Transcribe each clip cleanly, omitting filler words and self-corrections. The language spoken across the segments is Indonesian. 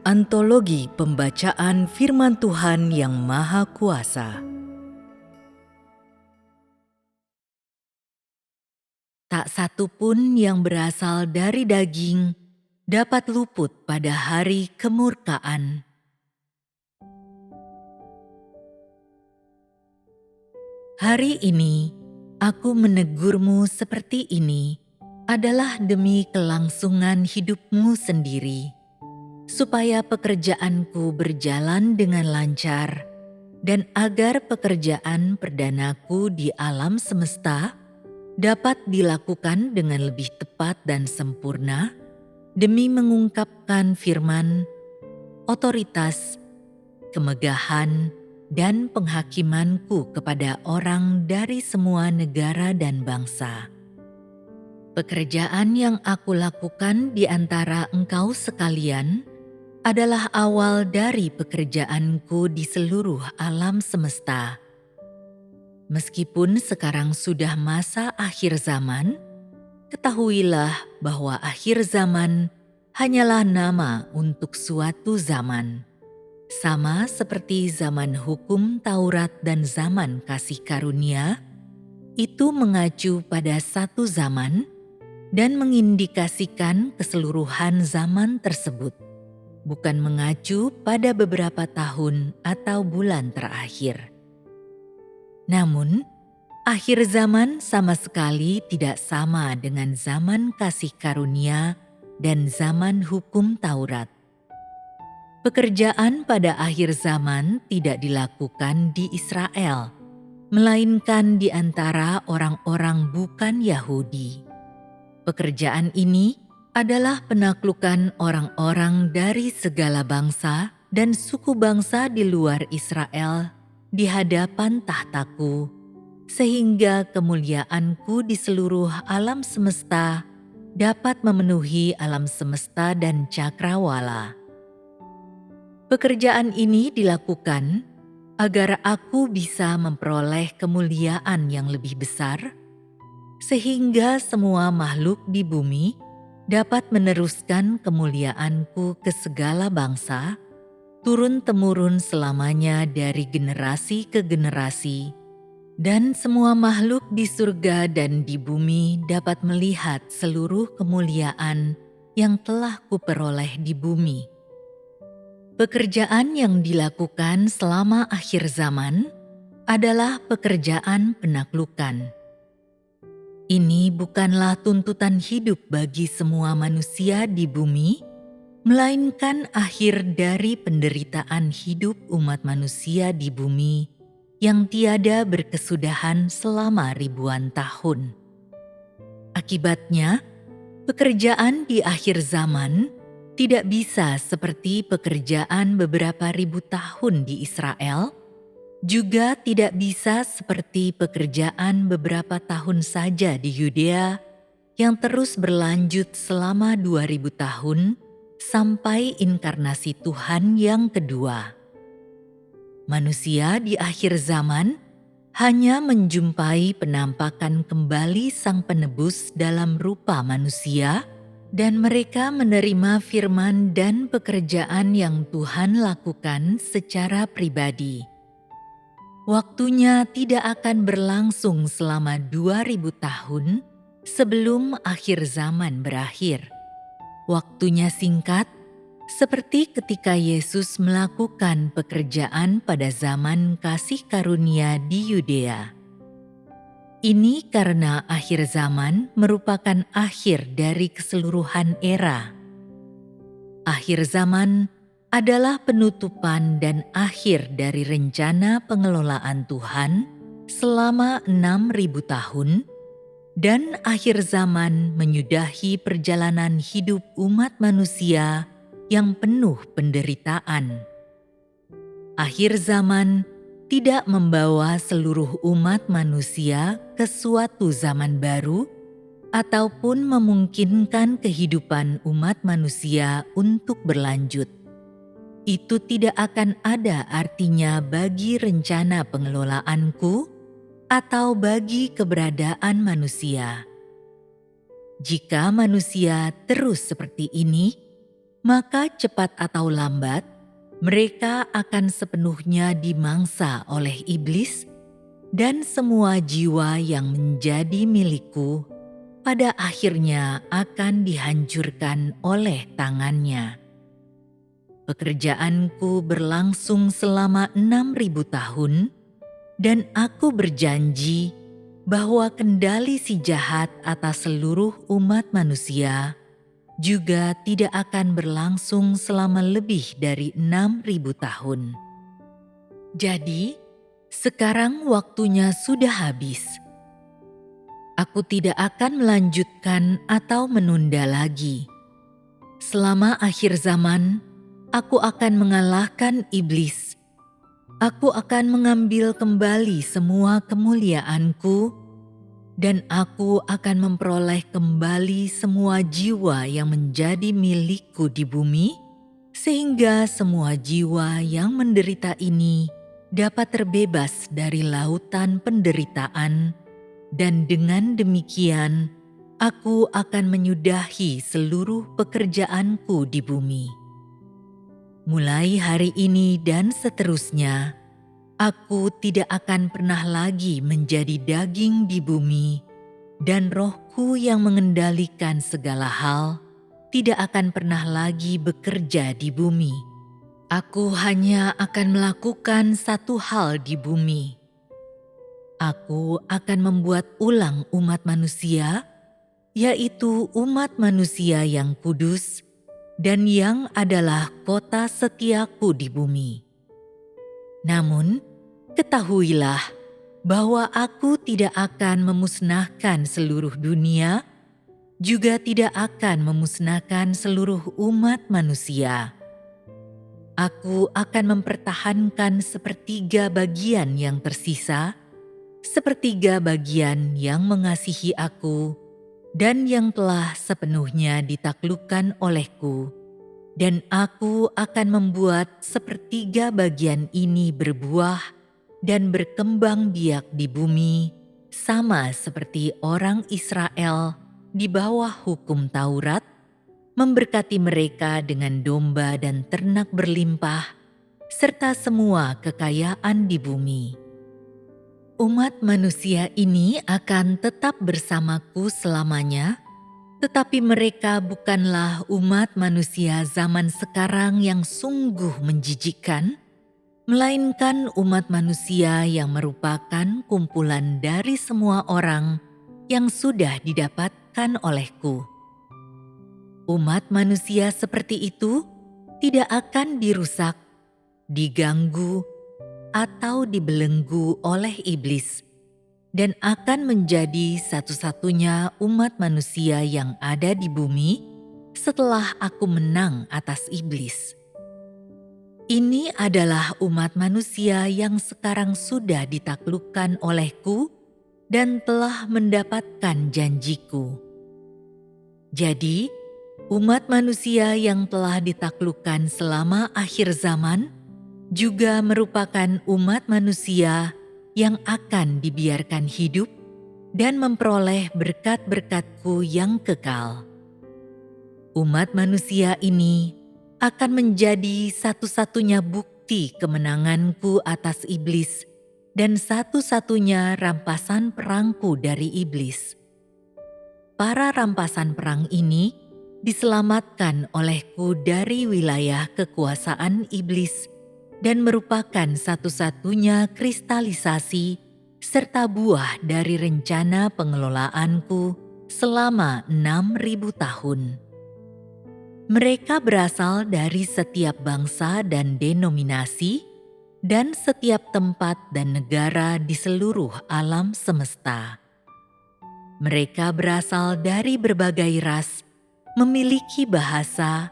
Antologi Pembacaan Firman Tuhan yang Maha Kuasa. Tak satu pun yang berasal dari daging dapat luput pada hari kemurkaan. Hari ini aku menegurmu seperti ini adalah demi kelangsungan hidupmu sendiri, supaya pekerjaanku berjalan dengan lancar, dan agar pekerjaan perdanaku di alam semesta dapat dilakukan dengan lebih tepat dan sempurna demi mengungkapkan firman, otoritas, kemegahan, dan penghakimanku kepada orang dari semua negara dan bangsa. Pekerjaan yang aku lakukan di antara engkau sekalian adalah awal dari pekerjaanku di seluruh alam semesta. Meskipun sekarang sudah masa akhir zaman, ketahuilah bahwa akhir zaman hanyalah nama untuk suatu zaman. Sama seperti zaman hukum Taurat dan zaman kasih karunia, itu mengacu pada satu zaman dan mengindikasikan keseluruhan zaman tersebut, bukan mengacu pada beberapa tahun atau bulan terakhir. Namun, akhir zaman sama sekali tidak sama dengan zaman kasih karunia dan zaman hukum Taurat. Pekerjaan pada akhir zaman tidak dilakukan di Israel, melainkan di antara orang-orang bukan Yahudi. Pekerjaan ini adalah penaklukan orang-orang dari segala bangsa dan suku bangsa di luar Israel di hadapan tahtaku, sehingga kemuliaanku di seluruh alam semesta dapat memenuhi alam semesta dan cakrawala. Pekerjaan ini dilakukan agar aku bisa memperoleh kemuliaan yang lebih besar, sehingga semua makhluk di bumi dapat meneruskan kemuliaanku ke segala bangsa, turun-temurun selamanya dari generasi ke generasi, dan semua makhluk di surga dan di bumi dapat melihat seluruh kemuliaan yang telah kuperoleh di bumi. Pekerjaan yang dilakukan selama akhir zaman adalah pekerjaan penaklukan. Ini bukanlah tuntutan hidup bagi semua manusia di bumi, melainkan akhir dari penderitaan hidup umat manusia di bumi yang tiada berkesudahan selama ribuan tahun. Akibatnya, pekerjaan di akhir zaman tidak bisa seperti pekerjaan beberapa ribu tahun di Israel, juga tidak bisa seperti pekerjaan beberapa tahun saja di Yudea yang terus berlanjut selama 2000 tahun sampai inkarnasi Tuhan yang kedua. Manusia di akhir zaman hanya menjumpai penampakan kembali Sang Penebus dalam rupa manusia, dan mereka menerima firman dan pekerjaan yang Tuhan lakukan secara pribadi. Waktunya tidak akan berlangsung selama 2000 tahun sebelum akhir zaman berakhir. Waktunya singkat, seperti ketika Yesus melakukan pekerjaan pada zaman kasih karunia di Yudea. Ini karena akhir zaman merupakan akhir dari keseluruhan era. Akhir zaman adalah penutupan dan akhir dari rencana pengelolaan Tuhan selama 6.000 tahun, dan akhir zaman menyudahi perjalanan hidup umat manusia yang penuh penderitaan. Akhir zaman tidak membawa seluruh umat manusia ke suatu zaman baru ataupun memungkinkan kehidupan umat manusia untuk berlanjut. Itu tidak akan ada artinya bagi rencana pengelolaanku atau bagi keberadaan manusia. Jika manusia terus seperti ini, maka cepat atau lambat mereka akan sepenuhnya dimangsa oleh iblis, dan semua jiwa yang menjadi milikku pada akhirnya akan dihancurkan oleh tangannya. Pekerjaanku berlangsung selama 6.000 tahun, dan aku berjanji bahwa kendali si jahat atas seluruh umat manusia juga tidak akan berlangsung selama lebih dari 6.000 tahun. Jadi, sekarang waktunya sudah habis. Aku tidak akan melanjutkan atau menunda lagi. Selama akhir zaman, aku akan mengalahkan iblis. Aku akan mengambil kembali semua kemuliaanku, dan aku akan memperoleh kembali semua jiwa yang menjadi milikku di bumi, sehingga semua jiwa yang menderita ini dapat terbebas dari lautan penderitaan, dan dengan demikian aku akan menyudahi seluruh pekerjaanku di bumi. Mulai hari ini dan seterusnya, aku tidak akan pernah lagi menjadi daging di bumi, dan rohku yang mengendalikan segala hal tidak akan pernah lagi bekerja di bumi. Aku hanya akan melakukan satu hal di bumi. Aku akan membuat ulang umat manusia, yaitu umat manusia yang kudus dan yang adalah kota setiaku di bumi. Namun, ketahuilah bahwa aku tidak akan memusnahkan seluruh dunia, juga tidak akan memusnahkan seluruh umat manusia. Aku akan mempertahankan sepertiga bagian yang tersisa, sepertiga bagian yang mengasihi aku dan yang telah sepenuhnya ditaklukkan olehku, dan aku akan membuat sepertiga bagian ini berbuah dan berkembang biak di bumi, sama seperti orang Israel di bawah hukum Taurat, memberkati mereka dengan domba dan ternak berlimpah, serta semua kekayaan di bumi. Umat manusia ini akan tetap bersamaku selamanya, tetapi mereka bukanlah umat manusia zaman sekarang yang sungguh menjijikkan, melainkan umat manusia yang merupakan kumpulan dari semua orang yang sudah didapatkan olehku. Umat manusia seperti itu tidak akan dirusak, diganggu, atau dibelenggu oleh iblis, dan akan menjadi satu-satunya umat manusia yang ada di bumi setelah aku menang atas iblis. Ini adalah umat manusia yang sekarang sudah ditaklukkan olehku dan telah mendapatkan janjiku. Jadi, umat manusia yang telah ditaklukkan selama akhir zaman juga merupakan umat manusia yang akan dibiarkan hidup dan memperoleh berkat-berkat-Ku yang kekal. Umat manusia ini akan menjadi satu-satunya bukti kemenangan-Ku atas iblis dan satu-satunya rampasan perang-Ku dari iblis. Para rampasan perang ini diselamatkan oleh-Ku dari wilayah kekuasaan iblis dan merupakan satu-satunya kristalisasi serta buah dari rencana pengelolaanku selama 6.000 tahun. Mereka berasal dari setiap bangsa dan denominasi, dan setiap tempat dan negara di seluruh alam semesta. Mereka berasal dari berbagai ras, memiliki bahasa,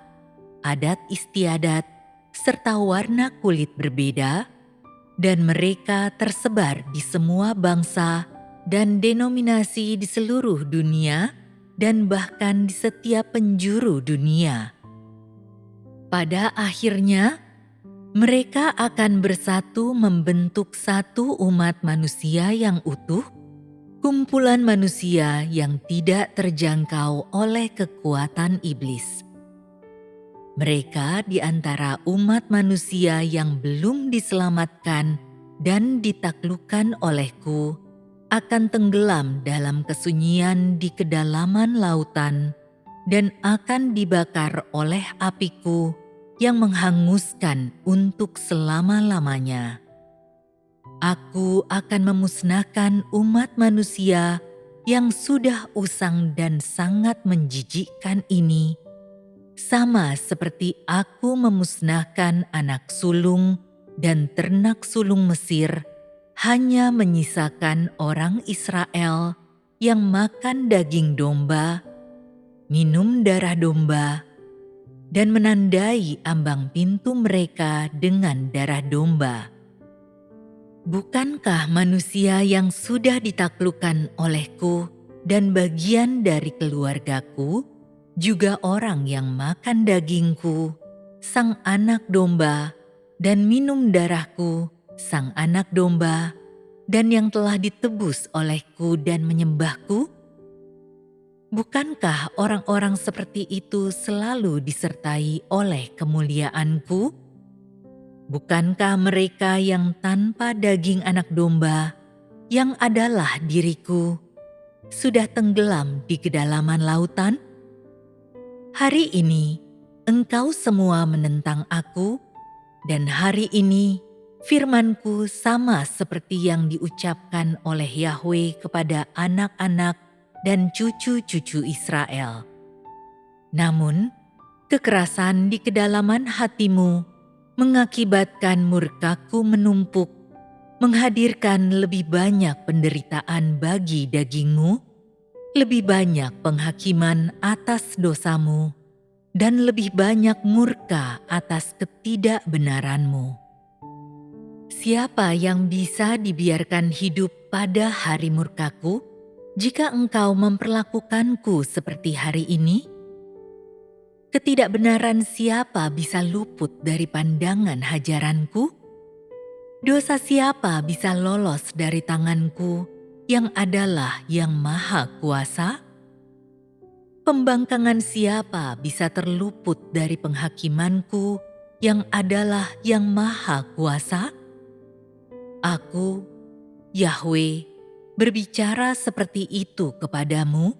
adat istiadat, serta warna kulit berbeda, dan mereka tersebar di semua bangsa dan denominasi di seluruh dunia dan bahkan di setiap penjuru dunia. Pada akhirnya, mereka akan bersatu membentuk satu umat manusia yang utuh, kumpulan manusia yang tidak terjangkau oleh kekuatan iblis. Mereka di antara umat manusia yang belum diselamatkan dan ditaklukkan olehku akan tenggelam dalam kesunyian di kedalaman lautan dan akan dibakar oleh apiku yang menghanguskan untuk selama-lamanya. Aku akan memusnahkan umat manusia yang sudah usang dan sangat menjijikkan ini, sama seperti aku memusnahkan anak sulung dan ternak sulung Mesir, hanya menyisakan orang Israel yang makan daging domba, minum darah domba, dan menandai ambang pintu mereka dengan darah domba. Bukankah manusia yang sudah ditaklukkan olehku dan bagian dari keluargaku juga orang yang makan dagingku, sang anak domba, dan minum darahku, sang anak domba, dan yang telah ditebus olehku dan menyembahku? Bukankah orang-orang seperti itu selalu disertai oleh kemuliaanku? Bukankah mereka yang tanpa daging anak domba, yang adalah diriku, sudah tenggelam di kedalaman lautan? Hari ini engkau semua menentang aku, dan hari ini firmanku sama seperti yang diucapkan oleh Yahweh kepada anak-anak dan cucu-cucu Israel. Namun, kekerasan di kedalaman hatimu mengakibatkan murkaku menumpuk, menghadirkan lebih banyak penderitaan bagi dagingmu, lebih banyak penghakiman atas dosamu, dan lebih banyak murka atas ketidakbenaranmu. Siapa yang bisa dibiarkan hidup pada hari murkaku, jika engkau memperlakukanku seperti hari ini? Ketidakbenaran siapa bisa luput dari pandangan hajaranku? Dosa siapa bisa lolos dari tanganku yang adalah yang maha kuasa? Pembangkangan siapa bisa terluput dari penghakimanku yang adalah yang maha kuasa? Aku, Yahweh, berbicara seperti itu kepadamu,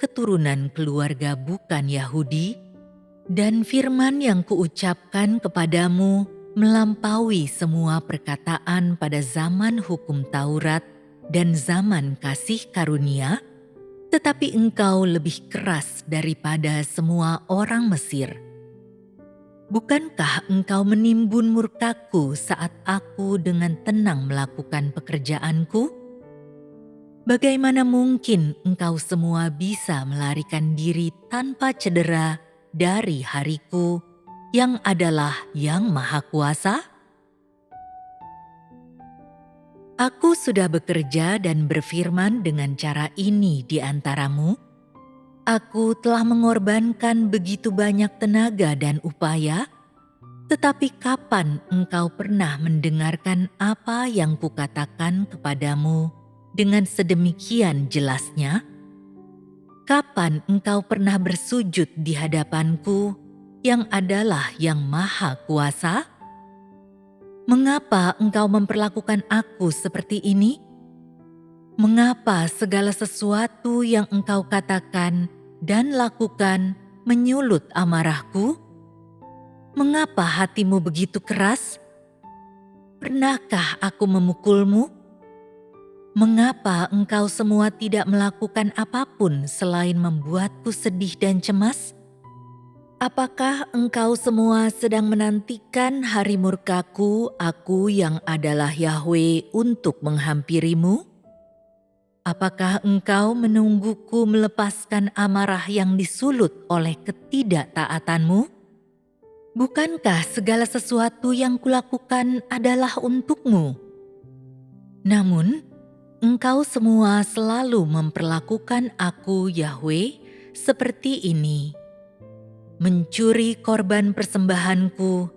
keturunan keluarga bukan Yahudi, dan firman yang kuucapkan kepadamu melampaui semua perkataan pada zaman hukum Taurat dan zaman kasih karunia, tetapi engkau lebih keras daripada semua orang Mesir. Bukankah engkau menimbun murkaku saat aku dengan tenang melakukan pekerjaanku? Bagaimana mungkin engkau semua bisa melarikan diri tanpa cedera dari hariku yang adalah yang maha kuasa? Aku sudah bekerja dan berfirman dengan cara ini di antaramu. Aku telah mengorbankan begitu banyak tenaga dan upaya, tetapi kapan engkau pernah mendengarkan apa yang kukatakan kepadamu dengan sedemikian jelasnya? Kapan engkau pernah bersujud di hadapanku yang adalah yang maha kuasa? Mengapa engkau memperlakukan aku seperti ini? Mengapa segala sesuatu yang engkau katakan dan lakukan menyulut amarahku? Mengapa hatimu begitu keras? Pernahkah aku memukulmu? Mengapa engkau semua tidak melakukan apapun selain membuatku sedih dan cemas? Apakah engkau semua sedang menantikan hari murkaku, aku yang adalah Yahweh, untuk menghampirimu? Apakah engkau menungguku melepaskan amarah yang disulut oleh ketidaktaatanmu? Bukankah segala sesuatu yang kulakukan adalah untukmu? Namun, engkau semua selalu memperlakukan aku, Yahweh, seperti ini. Mencuri korban persembahanku,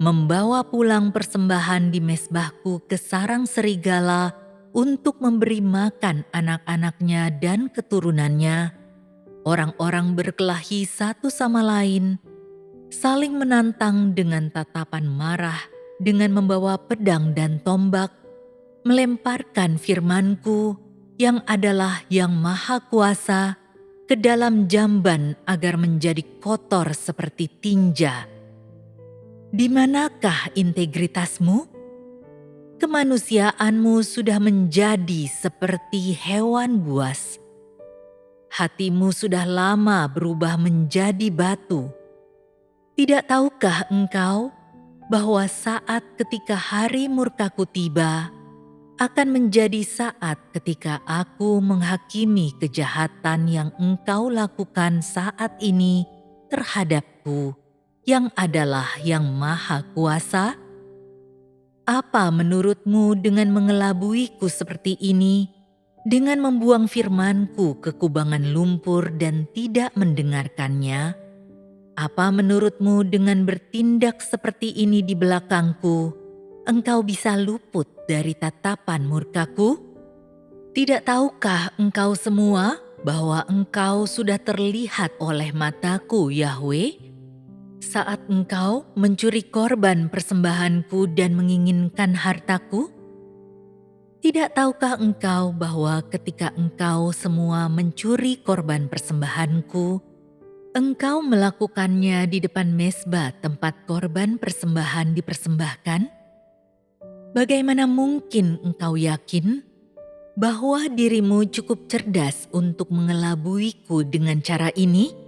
membawa pulang persembahan di mezbahku ke sarang serigala untuk memberi makan anak-anaknya dan keturunannya, orang-orang berkelahi satu sama lain, saling menantang dengan tatapan marah, dengan membawa pedang dan tombak, melemparkan firman-Ku yang adalah yang maha kuasa ke dalam jamban agar menjadi kotor seperti tinja. Di manakah integritasmu? Kemanusiaanmu sudah menjadi seperti hewan buas. Hatimu sudah lama berubah menjadi batu. Tidak tahukah engkau bahwa saat ketika hari murkaku tiba, akan menjadi saat ketika aku menghakimi kejahatan yang engkau lakukan saat ini terhadapku, yang adalah yang maha kuasa? Apa menurutmu dengan mengelabuiku seperti ini, dengan membuang firman-Ku ke kubangan lumpur dan tidak mendengarkannya? Apa menurutmu dengan bertindak seperti ini di belakangku, engkau bisa luput dari tatapan murka-Ku? Tidak tahukah engkau semua bahwa engkau sudah terlihat oleh mata-Ku, Yahweh? Saat engkau mencuri korban persembahan-Ku dan menginginkan harta-Ku? Tidak tahukah engkau bahwa ketika engkau semua mencuri korban persembahan-Ku, engkau melakukannya di depan mezbah tempat korban persembahan dipersembahkan? Bagaimana mungkin engkau yakin bahwa dirimu cukup cerdas untuk mengelabuiku dengan cara ini?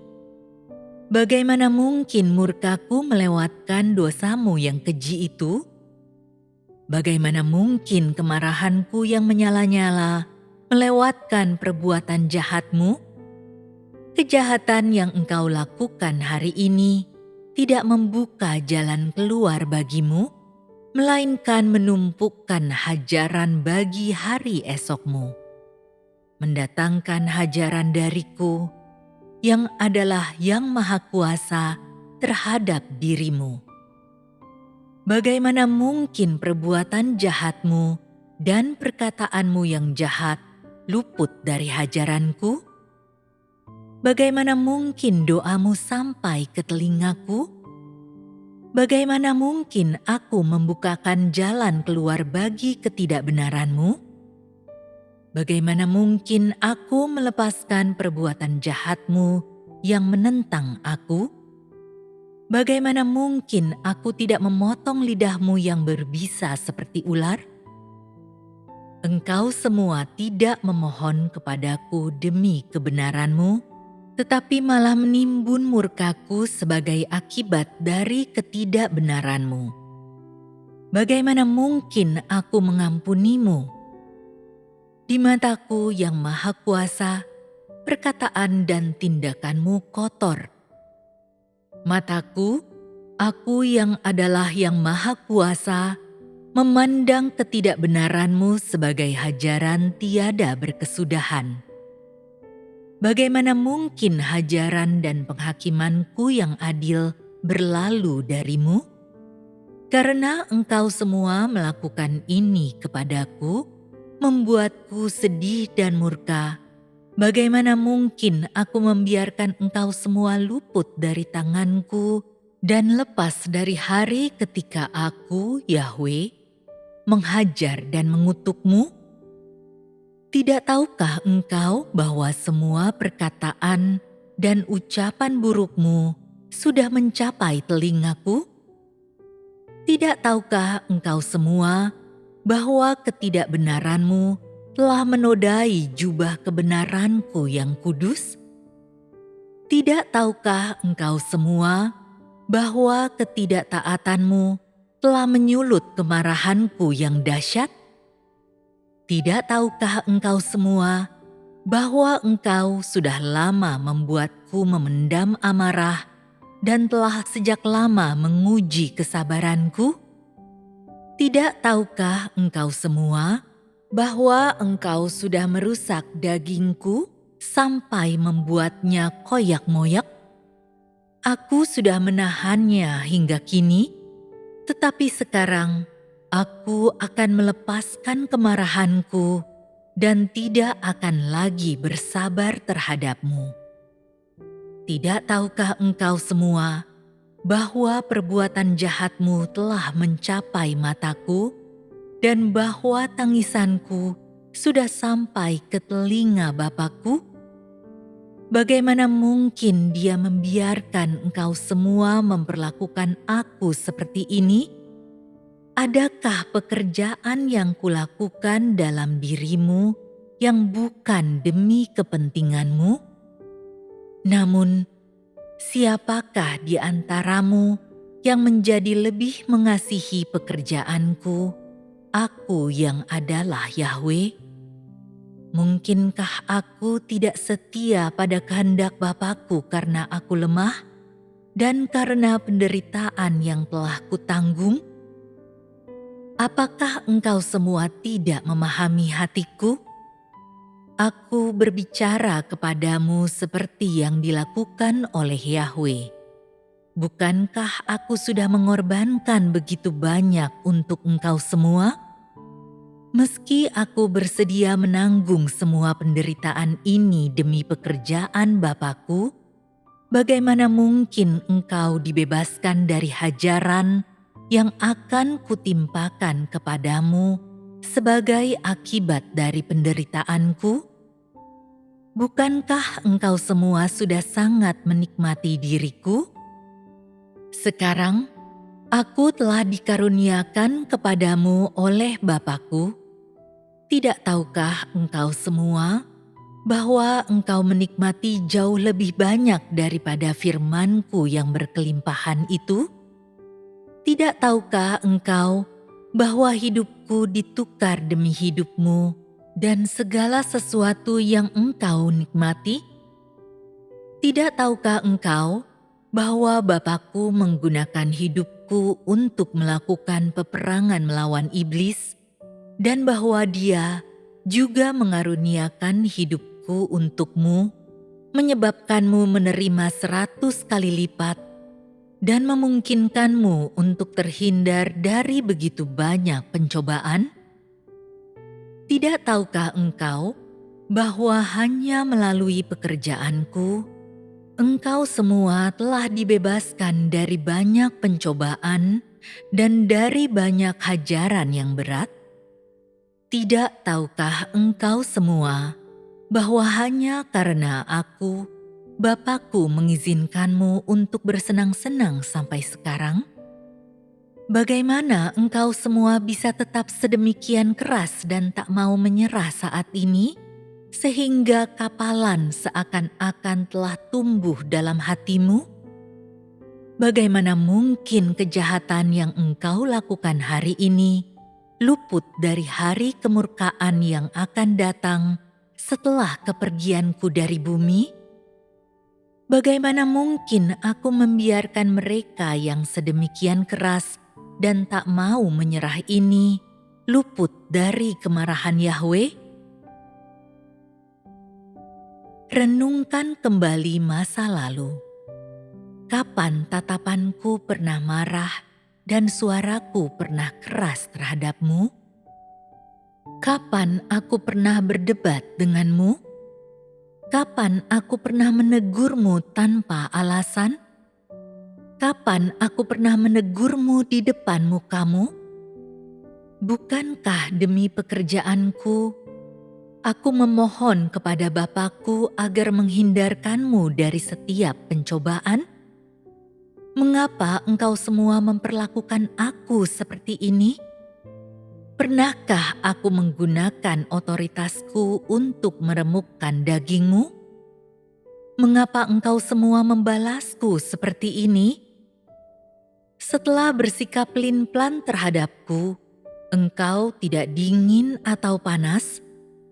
Bagaimana mungkin murka-Ku melewatkan dosamu yang keji itu? Bagaimana mungkin kemarahan-Ku yang menyala-nyala melewatkan perbuatan jahatmu? Kejahatan yang engkau lakukan hari ini tidak membuka jalan keluar bagimu, melainkan menumpukan hajaran bagi hari esokmu. Mendatangkan hajaran dariku, yang adalah yang maha kuasa terhadap dirimu. Bagaimana mungkin perbuatan jahatmu dan perkataanmu yang jahat luput dari hajaran-Ku? Bagaimana mungkin doamu sampai ke telingaku? Bagaimana mungkin aku membukakan jalan keluar bagi ketidakbenaranmu? Bagaimana mungkin aku melepaskan perbuatan jahatmu yang menentang aku? Bagaimana mungkin aku tidak memotong lidahmu yang berbisa seperti ular? Engkau semua tidak memohon kepadaku demi kebenaranmu, tetapi malah menimbun murka-Ku sebagai akibat dari ketidakbenaranmu. Bagaimana mungkin aku mengampunimu? Di mata-Ku yang maha kuasa, perkataan dan tindakanmu kotor. Mata-Ku, aku yang adalah yang maha kuasa, memandang ketidakbenaranmu sebagai hajaran tiada berkesudahan. Bagaimana mungkin hajaran dan penghakiman-Ku yang adil berlalu darimu? Karena engkau semua melakukan ini kepadaku, membuatku sedih dan murka. Bagaimana mungkin aku membiarkan engkau semua luput dari tangan-Ku dan lepas dari hari ketika aku, Yahweh, menghajar dan mengutukmu? Tidak tahukah engkau bahwa semua perkataan dan ucapan burukmu sudah mencapai telingaku? Tidak tahukah engkau semua bahwa ketidakbenaranmu telah menodai jubah kebenaran-Ku yang kudus? Tidak tahukah engkau semua bahwa ketidaktaatanmu telah menyulut kemarahan-Ku yang dahsyat? Tidak tahukah engkau semua bahwa engkau sudah lama membuatku memendam amarah dan telah sejak lama menguji kesabaranku? Tidak tahukah engkau semua bahwa engkau sudah merusak dagingku sampai membuatnya koyak-moyak? Aku sudah menahannya hingga kini, tetapi sekarang aku akan melepaskan kemarahanku dan tidak akan lagi bersabar terhadapmu. Tidak tahukah engkau semua bahwa perbuatan jahatmu telah mencapai mataku dan bahwa tangisanku sudah sampai ke telinga Bapakku? Bagaimana mungkin Dia membiarkan engkau semua memperlakukan aku seperti ini? Adakah pekerjaan yang kulakukan dalam dirimu yang bukan demi kepentinganmu? Namun, siapakah di antaramu yang menjadi lebih mengasihi pekerjaanku, aku yang adalah Yahweh? Mungkinkah aku tidak setia pada kehendak Bapakku karena aku lemah dan karena penderitaan yang telah kutanggung? Apakah engkau semua tidak memahami hatiku? Aku berbicara kepadamu seperti yang dilakukan oleh Yahweh. Bukankah aku sudah mengorbankan begitu banyak untuk engkau semua? Meski aku bersedia menanggung semua penderitaan ini demi pekerjaan Bapakku, bagaimana mungkin engkau dibebaskan dari hajaran yang akan kutimpakan kepadamu sebagai akibat dari penderitaanku? Bukankah engkau semua sudah sangat menikmati diriku? Sekarang, aku telah dikaruniakan kepadamu oleh Bapakku. Tidak tahukah engkau semua bahwa engkau menikmati jauh lebih banyak daripada firman-Ku yang berkelimpahan itu? Tidak tahukah engkau bahwa hidupku ditukar demi hidupmu dan segala sesuatu yang engkau nikmati? Tidak tahukah engkau bahwa Bapakku menggunakan hidupku untuk melakukan peperangan melawan iblis dan bahwa Dia juga mengaruniakan hidupku untukmu, menyebabkanmu menerima 100 kali lipat dan memungkinkanmu untuk terhindar dari begitu banyak pencobaan? Tidak tahukah engkau bahwa hanya melalui pekerjaanku, engkau semua telah dibebaskan dari banyak pencobaan dan dari banyak hajaran yang berat? Tidak tahukah engkau semua bahwa hanya karena aku, Bapakku mengizinkanmu untuk bersenang-senang sampai sekarang? Bagaimana engkau semua bisa tetap sedemikian keras dan tak mau menyerah saat ini, sehingga kapalan seakan-akan telah tumbuh dalam hatimu? Bagaimana mungkin kejahatan yang engkau lakukan hari ini luput dari hari kemurkaan yang akan datang setelah kepergianku dari bumi? Bagaimana mungkin aku membiarkan mereka yang sedemikian keras dan tak mau menyerah ini luput dari kemarahan Yahweh? Renungkan kembali masa lalu. Kapan tatapanku pernah marah dan suaraku pernah keras terhadapmu? Kapan aku pernah berdebat denganmu? Kapan aku pernah menegurmu tanpa alasan? Kapan aku pernah menegurmu di depan mukamu? Bukankah demi pekerjaanku, aku memohon kepada Bapakku agar menghindarkanmu dari setiap pencobaan? Mengapa engkau semua memperlakukan aku seperti ini? Pernahkah aku menggunakan otoritasku untuk meremukkan dagingmu? Mengapa engkau semua membalasku seperti ini? Setelah bersikap pelin-pelan terhadapku, engkau tidak dingin atau panas,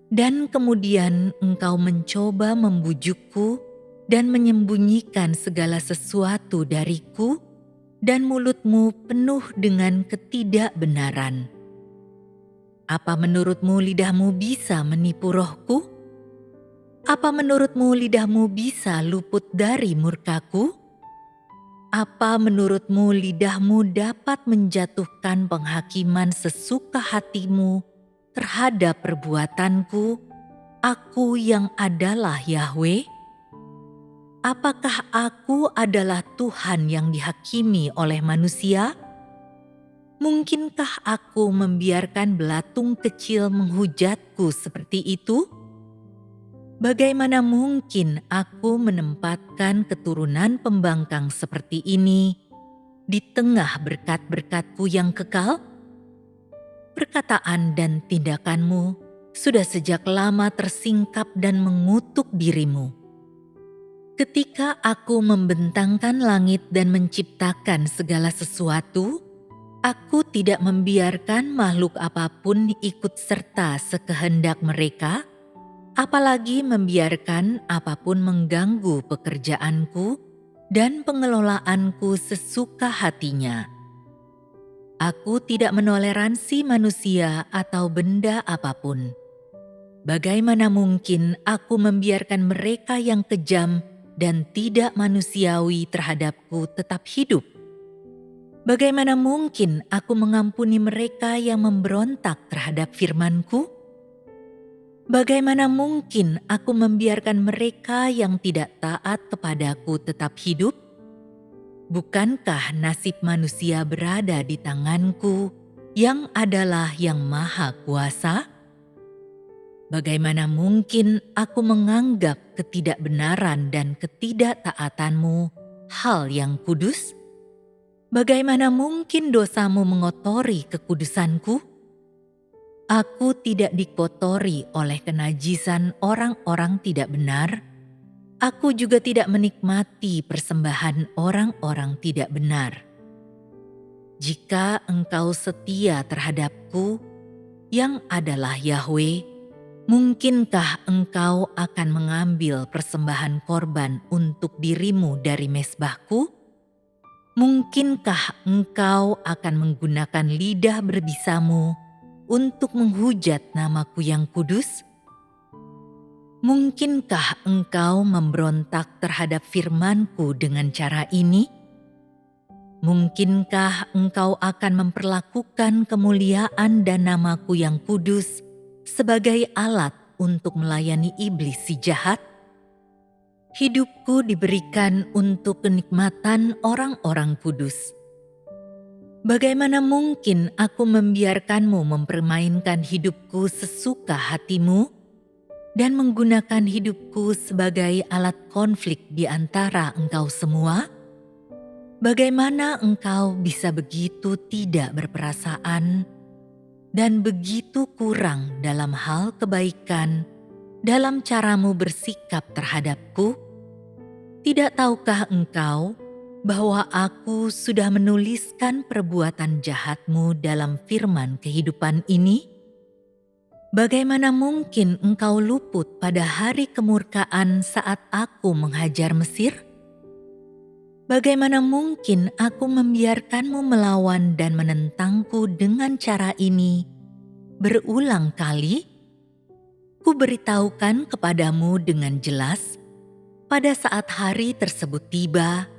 dan kemudian engkau mencoba membujukku dan menyembunyikan segala sesuatu dariku, dan mulutmu penuh dengan ketidakbenaran. Apa menurutmu lidahmu bisa menipu rohku? Apa menurutmu lidahmu bisa luput dari murkaku? Apa menurutmu lidahmu dapat menjatuhkan penghakiman sesuka hatimu terhadap perbuatanku, aku yang adalah Yahweh? Apakah aku adalah Tuhan yang dihakimi oleh manusia? Mungkinkah aku membiarkan belatung kecil menghujatku seperti itu? Bagaimana mungkin aku menempatkan keturunan pembangkang seperti ini di tengah berkat-berkat-Ku yang kekal? Perkataan dan tindakanmu sudah sejak lama tersingkap dan mengutuk dirimu. Ketika aku membentangkan langit dan menciptakan segala sesuatu, aku tidak membiarkan makhluk apapun ikut serta sekehendak mereka, apalagi membiarkan apapun mengganggu pekerjaanku dan pengelolaanku sesuka hatinya. Aku tidak menoleransi manusia atau benda apapun. Bagaimana mungkin aku membiarkan mereka yang kejam dan tidak manusiawi terhadapku tetap hidup? Bagaimana mungkin aku mengampuni mereka yang memberontak terhadap firman-Ku? Bagaimana mungkin aku membiarkan mereka yang tidak taat kepadaku tetap hidup? Bukankah nasib manusia berada di tanganku yang adalah yang maha kuasa? Bagaimana mungkin aku menganggap ketidakbenaran dan ketidaktaatanmu hal yang kudus? Bagaimana mungkin dosamu mengotori kekudusanku? Aku tidak dikotori oleh kenajisan orang-orang tidak benar. Aku juga tidak menikmati persembahan orang-orang tidak benar. Jika engkau setia terhadapku, yang adalah Yahweh, mungkinkah engkau akan mengambil persembahan korban untuk dirimu dari mezbahku? Mungkinkah engkau akan menggunakan lidah berbisamu untuk menghujat namaku yang kudus? Mungkinkah engkau memberontak terhadap firman-Ku dengan cara ini? Mungkinkah engkau akan memperlakukan kemuliaan dan namaku yang kudus sebagai alat untuk melayani iblis si jahat? Hidupku diberikan untuk kenikmatan orang-orang kudus. Bagaimana mungkin aku membiarkanmu mempermainkan hidupku sesuka hatimu dan menggunakan hidupku sebagai alat konflik di antara engkau semua? Bagaimana engkau bisa begitu tidak berperasaan dan begitu kurang dalam hal kebaikan dalam caramu bersikap terhadapku? Tidak tahukah engkau bahwa aku sudah menuliskan perbuatan jahatmu dalam firman kehidupan ini? Bagaimana mungkin engkau luput pada hari kemurkaan saat aku menghajar Mesir? Bagaimana mungkin aku membiarkanmu melawan dan menentangku dengan cara ini berulang kali? Kuberitahukan kepadamu dengan jelas, pada saat hari tersebut tiba,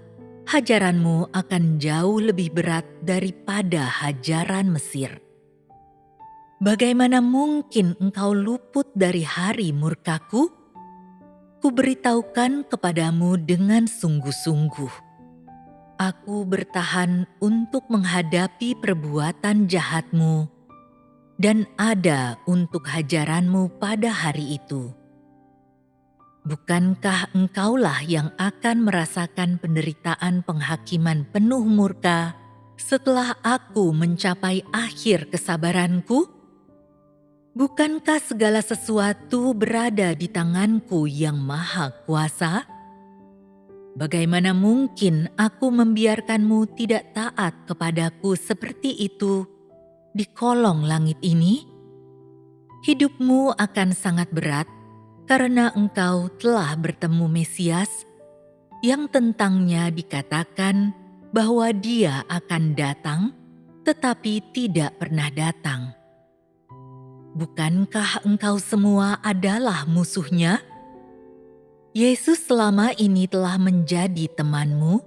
hajaranmu akan jauh lebih berat daripada hajaran Mesir. Bagaimana mungkin engkau luput dari hari murkaku? Kuberitahukan kepadamu dengan sungguh-sungguh. Aku bertahan untuk menghadapi perbuatan jahatmu dan ada untuk hajaranmu pada hari itu. Bukankah engkaulah yang akan merasakan penderitaan penghakiman penuh murka setelah aku mencapai akhir kesabaranku? Bukankah segala sesuatu berada di tanganku yang maha kuasa? Bagaimana mungkin aku membiarkanmu tidak taat kepadaku seperti itu di kolong langit ini? Hidupmu akan sangat berat karena engkau telah bertemu Mesias yang tentangnya dikatakan bahwa dia akan datang tetapi tidak pernah datang. Bukankah engkau semua adalah musuhnya? Yesus selama ini telah menjadi temanmu,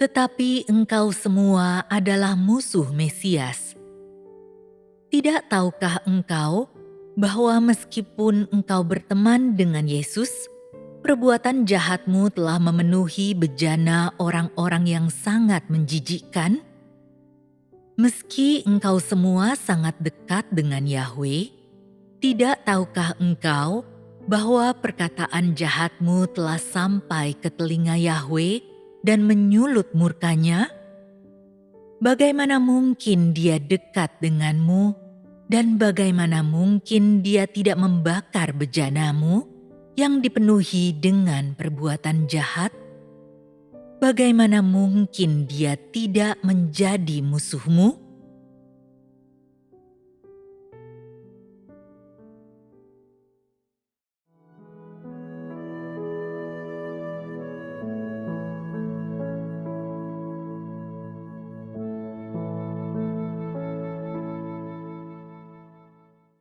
tetapi engkau semua adalah musuh Mesias. Tidak tahukah engkau bahwa meskipun engkau berteman dengan Yesus, perbuatan jahatmu telah memenuhi bejana orang-orang yang sangat menjijikkan? Meski engkau semua sangat dekat dengan Yahwe, tidak tahukah engkau bahwa perkataan jahatmu telah sampai ke telinga Yahwe dan menyulut murkanya? Bagaimana mungkin dia dekat denganmu, dan bagaimana mungkin dia tidak membakar bejanamu yang dipenuhi dengan perbuatan jahat? Bagaimana mungkin dia tidak menjadi musuhmu?